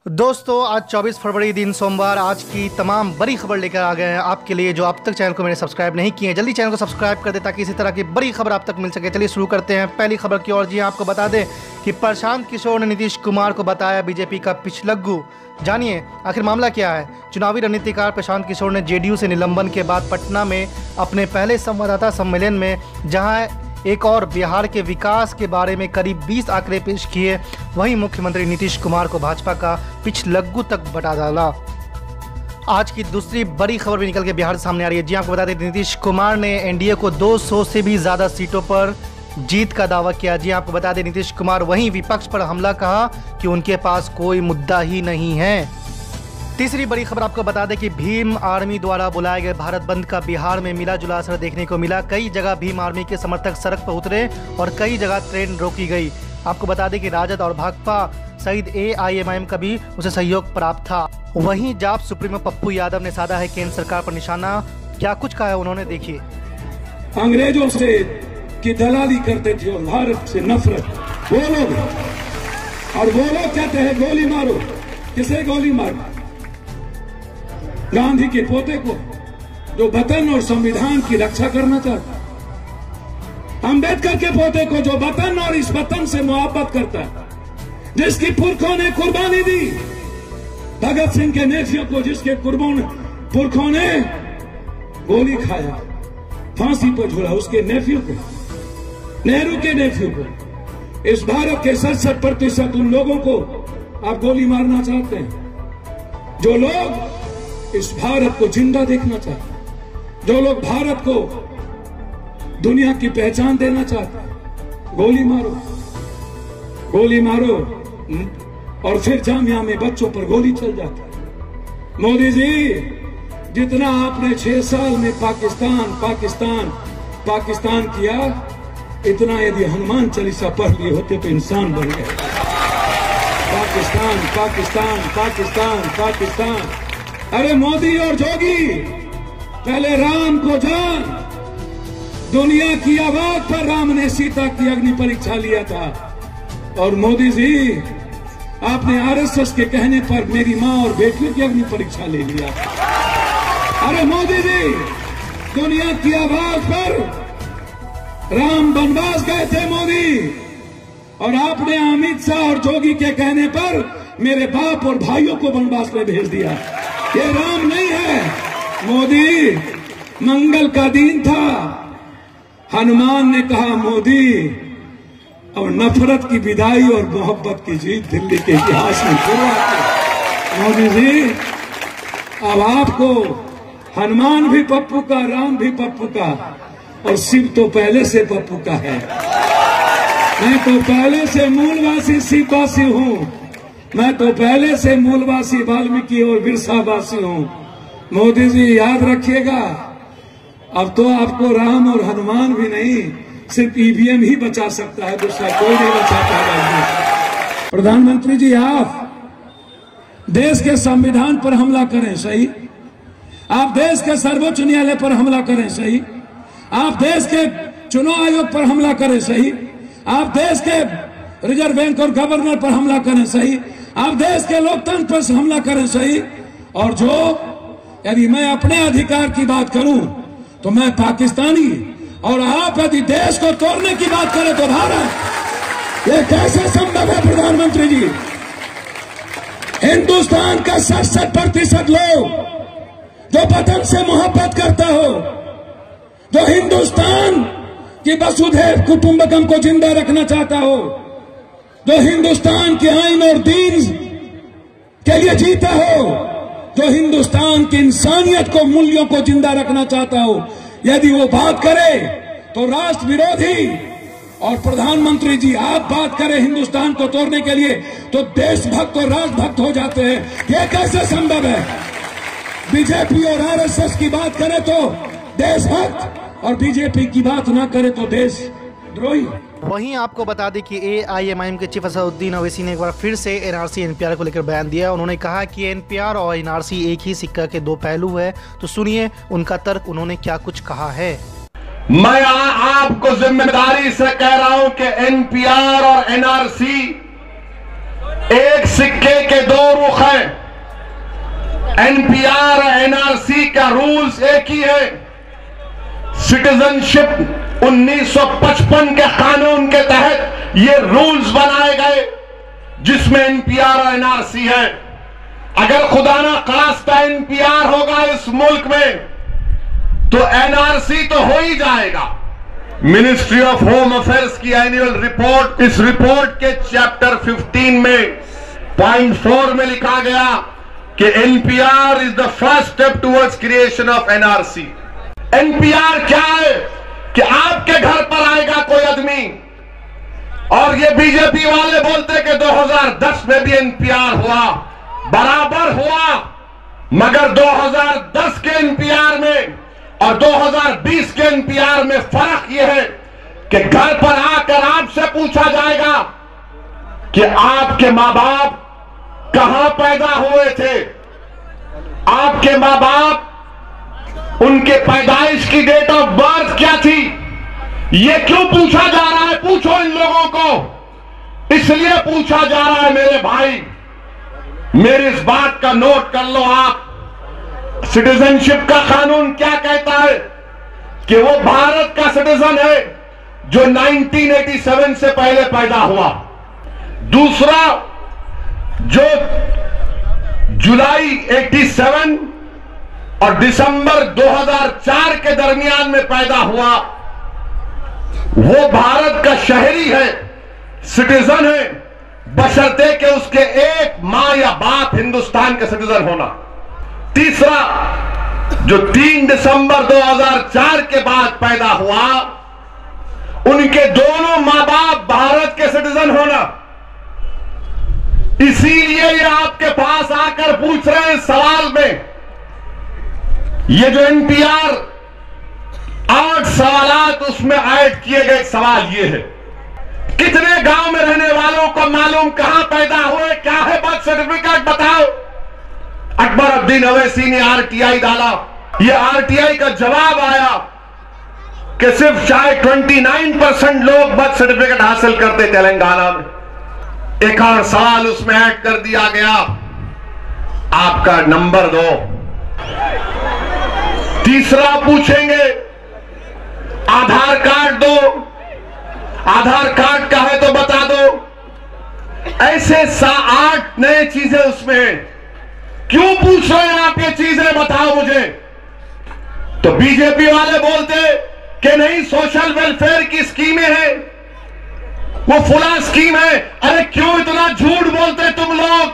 दोस्तों आज 24 फरवरी दिन सोमवार आज की तमाम बड़ी खबर लेकर आ गए हैं आपके लिए। जो अब तक चैनल को मैंने सब्सक्राइब नहीं किए हैं जल्दी चैनल को सब्सक्राइब कर दे ताकि इसी तरह की बड़ी खबर आप तक मिल सके। चलिए शुरू करते हैं पहली खबर की ओर। जी आपको बता दें कि प्रशांत किशोर ने नीतीश कुमार को बताया बीजेपी का पिछलग्गू। जानिए आखिर मामला क्या है। चुनावी रणनीतिकार प्रशांत किशोर ने जेडीयू से निलंबन के बाद पटना में अपने पहले संवाददाता सम्मेलन में जहां एक और बिहार के विकास के बारे में करीब 20 आंकड़े पेश किए, वहीं मुख्यमंत्री नीतीश कुमार को भाजपा का पिछलग्गू तक बता डाला। आज की दूसरी बड़ी खबर भी निकल के बिहार से सामने आ रही है। जी आपको बता दें नीतीश कुमार ने एनडीए को 200 से भी ज़्यादा सीटों पर जीत का दावा किया। जी आपको बता दें नीतीश कुमार वहीं विपक्ष पर हमला कहा कि उनके पास कोई मुद्दा ही नहीं है। तीसरी बड़ी खबर आपको बता दें कि भीम आर्मी द्वारा बुलाए गए भारत बंद का बिहार में मिला जुला असर देखने को मिला। कई जगह भीम आर्मी के समर्थक सड़क पर उतरे और कई जगह ट्रेन रोकी गई। आपको बता दें कि राजद और भाकपा सहित AIMIM का भी उसे सहयोग प्राप्त था। वहीं जाप सुप्रीमो पप्पू यादव ने साधा है केंद्र सरकार पर निशाना। क्या कुछ कहा है उन्होंने, देखिए। अंग्रेजों से की दलाली करते थे और भारत से नफरत, वो लोग कहते हैं गोली मारो। किसे गोली मारो? गांधी के पोते को, जो वतन और संविधान की रक्षा करना चाहता। अंबेडकर के पोते को, जो वतन और इस वतन से मोहब्बत करता है, जिसकी पुरखों ने कुर्बानी दी। भगत सिंह के नेफियों को, जिसके पुरखों ने गोली खाया, फांसी पर झूला, उसके नेफियों को, नेहरू के नेफियों को। इस भारत के 67% उन लोगों को आप गोली मारना चाहते हैं जो लोग इस भारत को जिंदा देखना चाहते, जो लोग भारत को दुनिया की पहचान देना चाहते। गोली मारो, गोली मारो। और फिर जामिया में बच्चों पर गोली चल जाती। मोदी जी, जितना आपने 6 साल में पाकिस्तान किया, इतना यदि हनुमान चालीसा पढ़ लिए होते तो इंसान बन गए। पाकिस्तान पाकिस्तान पाकिस्तान पाकिस्तान। अरे मोदी और जोगी, पहले राम को जान। दुनिया की आवाज पर राम ने सीता की अग्नि परीक्षा लिया था। और मोदी जी, आपने RSS के कहने पर मेरी मां और बेटियों की अग्नि परीक्षा ले लिया। अरे मोदी जी, दुनिया की आवाज पर राम वनवास गए थे मोदी, और आपने अमित शाह और जोगी के कहने पर मेरे बाप और भाइयों को वनवास में भेज दिया। ये राम नहीं है मोदी। मंगल का दिन था, हनुमान ने कहा मोदी, और नफरत की विदाई और मोहब्बत की जीत दिल्ली के इतिहास में शुरुआत। मोदी जी, अब आपको हनुमान भी पप्पू का, राम भी पप्पू का, और शिव तो पहले से पप्पू का है। मैं तो पहले से मूलवासी शिववासी हूं। मैं तो पहले से मूलवासी वाल्मीकि और बिरसावासी हूं। मोदी जी याद रखिएगा, अब तो आपको राम और हनुमान भी नहीं, सिर्फ EVM ही बचा सकता है, दूसरा कोई नहीं बचा पाएगा। प्रधानमंत्री जी, आप देश के संविधान पर हमला करें सही, आप देश के सर्वोच्च न्यायालय पर हमला करें सही, आप देश के चुनाव आयोग पर हमला करें सही, आप देश के रिजर्व बैंक और गवर्नर पर हमला करें सही, आप देश के लोकतंत्र पर हमला करें सही। और जो यदि मैं अपने अधिकार की बात करूं तो मैं पाकिस्तानी, और आप यदि देश को तोड़ने की बात करें तो भारत। ये कैसे संभव है प्रधानमंत्री जी? हिंदुस्तान का 67% लोग जो वतन से मोहब्बत करता हो, जो हिंदुस्तान की वसुधैव कुटुंबकम को जिंदा रखना चाहता हो, जो हिंदुस्तान के आइन और दीन के लिए जीता हो, जो हिंदुस्तान की इंसानियत को, मूल्यों को जिंदा रखना चाहता हो, यदि वो बात करे तो राष्ट्र विरोधी। और प्रधानमंत्री जी, आप बात करें हिंदुस्तान को तोड़ने के लिए तो देशभक्त और राष्ट्रभक्त हो जाते हैं। ये कैसे संभव है? बीजेपी और RSS की बात करें तो देशभक्त, और बीजेपी की बात ना करे तो देशद्रोही। वहीं आपको बता दें कि AIMIM के चीफ असदुद्दीन ओवैसी ने एक बार फिर से NRC NPR को लेकर बयान दिया। उन्होंने कहा कि NPR और NRC एक ही सिक्का के दो पहलू है। तो सुनिए उनका तर्क, उन्होंने क्या कुछ कहा है। मैं आपको जिम्मेदारी से कह रहा हूं कि NPR और NRC एक सिक्के के दो रुख एनपीआर एनआरसी का रूल्स एक ही है। सिटीजनशिप 1955 के कानून के तहत ये रूल्स बनाए गए जिसमें एनपीआर और एनआरसी है। अगर खुदा ना खास्ता एनपीआर होगा इस मुल्क में तो एनआरसी तो हो ही जाएगा। मिनिस्ट्री ऑफ होम अफेयर्स की एनुअल रिपोर्ट, इस रिपोर्ट के चैप्टर 15 में पॉइंट 4 में लिखा गया कि NPR is the first step towards creation of NRC. NPR क्या है कि आपके घर पर आएगा कोई आदमी, और ये बीजेपी वाले बोलते कि 2010 में भी एनपीआर हुआ, बराबर हुआ, मगर 2010 के एनपीआर में और 2020 के एनपीआर में फर्क यह है कि घर पर आकर आपसे पूछा जाएगा कि आपके मां बाप कहां पैदा हुए थे, आपके मां बाप उनके पैदाइश की डेट ऑफ बर्थ क्या थी। ये क्यों पूछा जा रहा है? पूछो इन लोगों को। इसलिए पूछा जा रहा है मेरे भाई, मेरी इस बात का नोट कर लो आप। सिटीजनशिप का कानून क्या कहता है कि वो भारत का सिटीजन है जो 1987 से पहले पैदा हुआ। दूसरा, जो जुलाई 87 और दिसंबर 2004 के दरमियान में पैदा हुआ, वो भारत का शहरी है, सिटीजन है, बशर्ते कि उसके एक मां या बाप हिंदुस्तान के सिटीजन होना। तीसरा, जो 3 दिसंबर 2004 के बाद पैदा हुआ, उनके दोनों मां बाप भारत के सिटीजन होना। इसीलिए ये आपके पास आकर पूछ रहे हैं सवाल में, ये जो एनपीआर 8 सवालात उसमें ऐड किए गए, सवाल ये है कितने गांव में रहने वालों को मालूम कहां पैदा हुए, क्या है बर्थ सर्टिफिकेट बताओ। अकबरुद्दीन अवैसी ने आरटीआई डाला, ये आरटीआई का जवाब आया कि सिर्फ शायद 29% लोग बर्थ सर्टिफिकेट हासिल करते तेलंगाना में। एक और सवाल उसमें ऐड कर दिया गया, आपका नंबर दो। तीसरा पूछेंगे आधार कार्ड दो, आधार कार्ड का है तो बता दो। ऐसे 8 नए चीजें उसमें हैं। क्यों पूछ रहे हैं आप ये चीजें, बताओ मुझे। तो बीजेपी वाले बोलते कि नहीं, सोशल वेलफेयर की स्कीमें हैं, वो फुला स्कीम है। अरे क्यों इतना झूठ बोलते तुम लोग?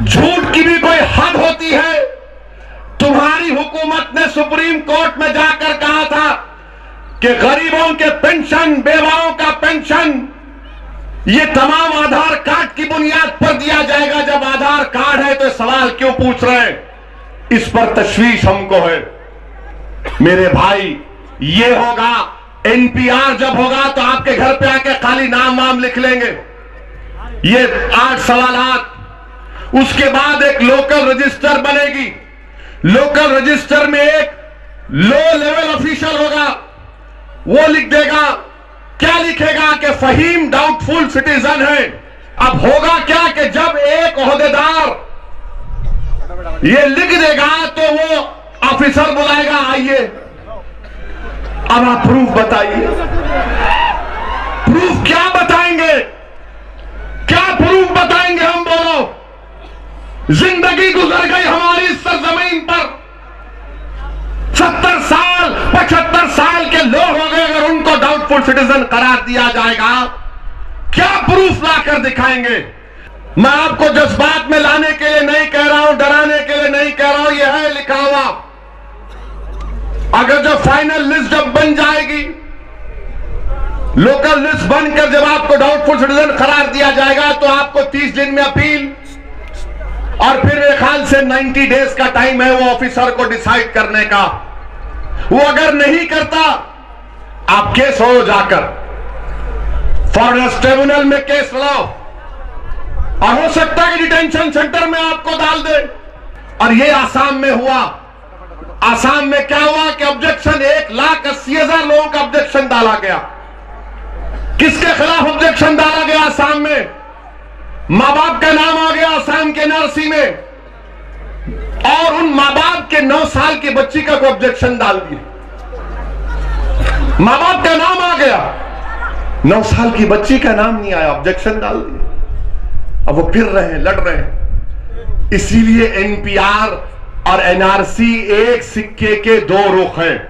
झूठ की भी कोई हद होती है। तुम्हारी हुकूमत ने सुप्रीम कोर्ट में जाकर कहा था कि गरीबों के पेंशन, बेवाओं का पेंशन, ये तमाम आधार कार्ड की बुनियाद पर दिया जाएगा। जब आधार कार्ड है तो सवाल क्यों पूछ रहे हैं? इस पर तशवीश हमको है। मेरे भाई, ये होगा एनपीआर जब होगा तो आपके घर पे आके खाली नाम वाम लिख लेंगे। ये 8 सवालात। उसके बाद एक लोकल रजिस्टर बनेगी। लोकल रजिस्टर में एक लो लेवल ऑफिशियल होगा, वो लिख देगा, क्या लिखेगा कि फहीम डाउटफुल सिटीजन है। अब होगा क्या कि जब एक ओहदेदार ये लिख देगा तो वो ऑफिसर बुलाएगा, आइए अब आप प्रूफ बताइए। प्रूफ क्या बताएंगे? क्या प्रूफ बताएंगे हम? बोलो। जिंदगी गुजर गई हमारी इस सरजमीन पर, 70 साल 75 साल के लोग हो गए। अगर उनको डाउटफुल सिटीजन करार दिया जाएगा, क्या प्रूफ लाकर दिखाएंगे? मैं आपको जज्बात में लाने के लिए नहीं कह रहा हूं, डराने के लिए नहीं कह रहा हूं, यह है लिखा हुआ। अगर जब फाइनल लिस्ट जब बन जाएगी, लोकल लिस्ट बनकर जब आपको डाउटफुल सिटीजन करार दिया जाएगा, तो आपको 30 दिन में अपील, और फिर मेरे ख्याल से 90 डेज का टाइम है वो ऑफिसर को डिसाइड करने का। वो अगर नहीं करता, आप केस हो जाकर फॉरेस्ट ट्रिब्यूनल में केस लाओ, और हो सकता है कि डिटेंशन सेंटर में आपको डाल दे। और ये आसाम में हुआ। आसाम में क्या हुआ कि ऑब्जेक्शन 1,80,000 लोगों का ऑब्जेक्शन डाला गया। किसके खिलाफ ऑब्जेक्शन डाला गया? आसाम में मां बाप का नाम आ गया आसाम के एनआरसी में। और उन मां बाप के 9 साल के बच्ची का कोई ऑब्जेक्शन डाल दिए, मां बाप का नाम आ गया, 9 साल की बच्ची का नाम नहीं आया, ऑब्जेक्शन डाल दिया। अब वो फिर रहे हैं, लड़ रहे हैं। इसीलिए एनपीआर और एनआरसी एक सिक्के के 2 रुख हैं।